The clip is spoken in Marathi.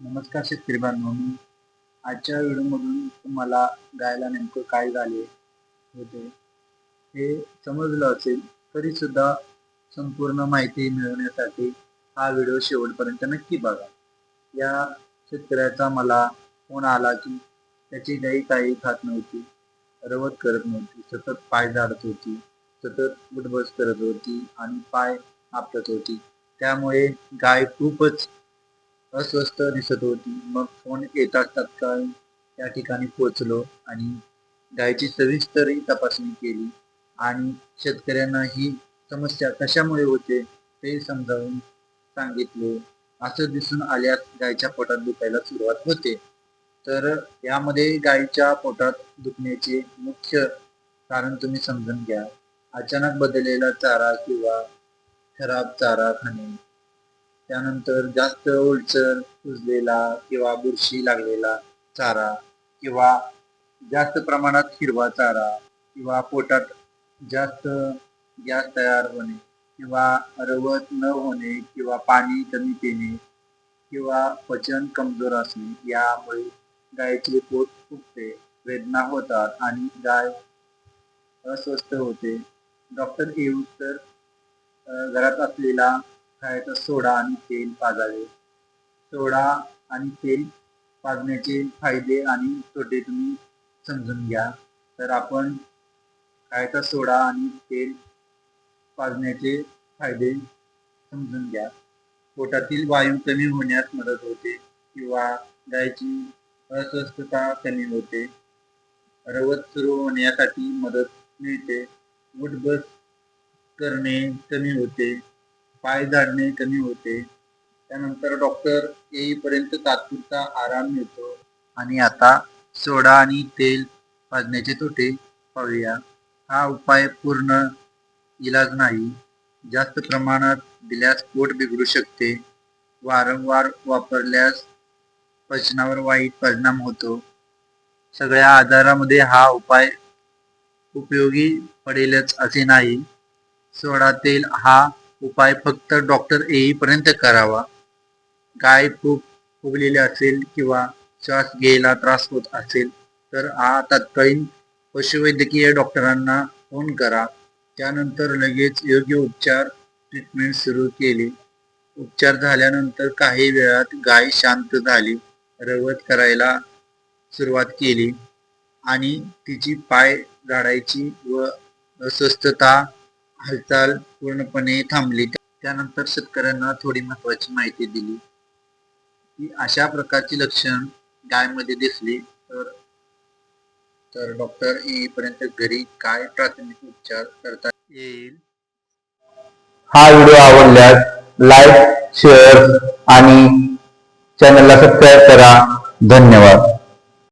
नमस्कार शेतकरी बांधवांनो. आजच्या व्हिडिओमधून तुम्हाला गायला नेमकं काय झाले होते हे समजलं असेल, तरी सुद्धा संपूर्ण माहिती मिळवण्यासाठी हा व्हिडिओ शेवटपर्यंत नक्की बघा. या शेतकऱ्याचा मला फोन आला की त्याची गाई काही खात नव्हती, रवत करत नव्हती, सतत पाय झाडत होती, सतत उठबस करत होती आणि पाय आपटत होती. त्यामुळे गाय खूपच अस्वस्थ दिसत होती. मग फोन येताच तात्काळ त्या ठिकाणी पोहोचलो आणि गायची सविस्तर तपासणी केली आणि शेतकऱ्यांना ही समस्या कशामुळे होते ते समजावून सांगितले. असं दिसून आल्यास गायच्या पोटात दुखायला सुरुवात होते. तर यामध्ये गायीच्या पोटात दुखण्याचे मुख्य कारण तुम्ही समजून घ्या. अचानक बदललेला चारा किंवा खराब चारा खाणे, त्यानंतर जास्त ओलसर कुजलेला किंवा बुरशी लागलेला चारा, किंवा जास्त प्रमाणात हिरवा चारा, किंवा पोटात जास्त गॅस तयार होणे, किंवा रवत न होणे, किंवा पाणी कमी पिणे, किंवा पचन कमजोर असणे, यामुळे गायीचे पोट फुगते, वेदना होतात आणि गाय अस्वस्थ होते. डॉक्टर येऊस तर घरात असलेला खायचा सोडा आणि तेल पाजावे. सोडा आणि तेल पाजण्याचे फायदे आणि तोटे तुम्ही समजून घ्या. तर आपण खायचा सोडा आणि तेल पाजण्याचे फायदे समजून घ्या. पोटातील वायू कमी होण्यास मदत होते, किंवा गायची अस्वस्थता कमी होते. रवत सुरू होण्यासाठी मदत मिळते. उठबस करणे कमी होते. पाय झाडणे कमी होते. त्यानंतर डॉक्टर येईपर्यंत तात्पुरता आराम मिळतो. आणि आता सोडा आणि तेल पाजण्याचे तोटे पाहूया. हा उपाय पूर्ण इलाज नाही. जास्त प्रमाणात दिल्यास पोट बिघडू शकते. वारंवार वापरल्यास पचनावर वाईट परिणाम होतो. सगळ्या आजारामध्ये हा उपाय उपयोगी पडेलच असे नाही. सोडा तेल हा उपाय फक्त डॉक्टर येईपर्यंत करावा. गाय खूप फुगलेली असेल किंवा श्वास घ्यायला त्रास होत असेल तर तात्कालीन पशुवैद्यकीय डॉक्टरांना फोन करा. त्यानंतर लगेच योग्य उपचार ट्रीटमेंट सुरू केली. उपचार झाल्यानंतर काही वेळात गाय शांत झाली, रवत करायला सुरुवात केली आणि तिची पाय झाडायची व अस्वस्थता हालचाल पूर्णपणे थांबली. त्यानंतर शेतकऱ्यांना थोडी महत्वाची माहिती दिली की अशा प्रकारची लक्षण गायमध्ये दिसली तर डॉक्टर येईपर्यंत घरी काय प्राथमिक उपचार करता येईल. हा व्हिडिओ आवडल्यास लाईक, शेअर आणि चॅनलला सबस्क्राईब करा. धन्यवाद.